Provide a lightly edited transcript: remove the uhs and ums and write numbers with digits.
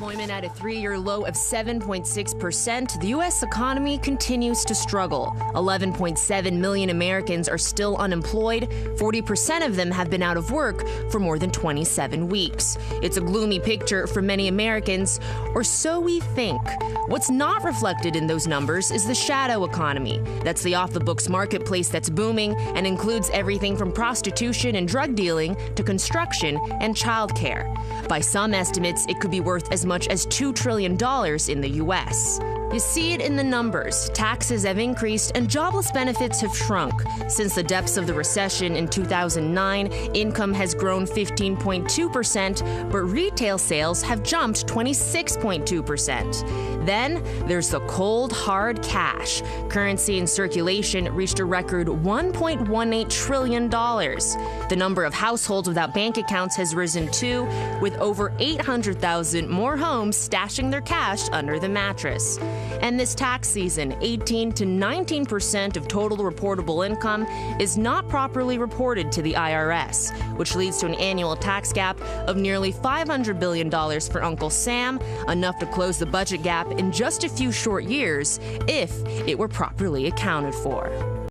Unemployment at a three-year low of 7.6%, the U.S. economy continues to struggle. 11.7 million Americans are still unemployed. 40% of them have been out of work for more than 27 weeks. It's a gloomy picture for many Americans, or so we think. What's not reflected in those numbers is the shadow economy. That's the off-the-books marketplace that's booming and includes everything from prostitution and drug dealing to construction and childcare. By some estimates, it could be worth as much as $2 trillion in the U.S. You see it in the numbers. Taxes have increased and jobless benefits have shrunk. Since the depths of the recession in 2009, income has grown 15.2%, but retail sales have jumped 26.2%. Then there's the cold, hard cash. Currency in circulation reached a record $1.18 trillion. The number of households without bank accounts has risen too, with over 800,000 more homes stashing their cash under the mattress. And this tax season, 18 to 19% of total reportable income is not properly reported to the IRS, which leads to an annual tax gap of nearly $500 billion for Uncle Sam, enough to close the budget gap in just a few short years if it were properly accounted for.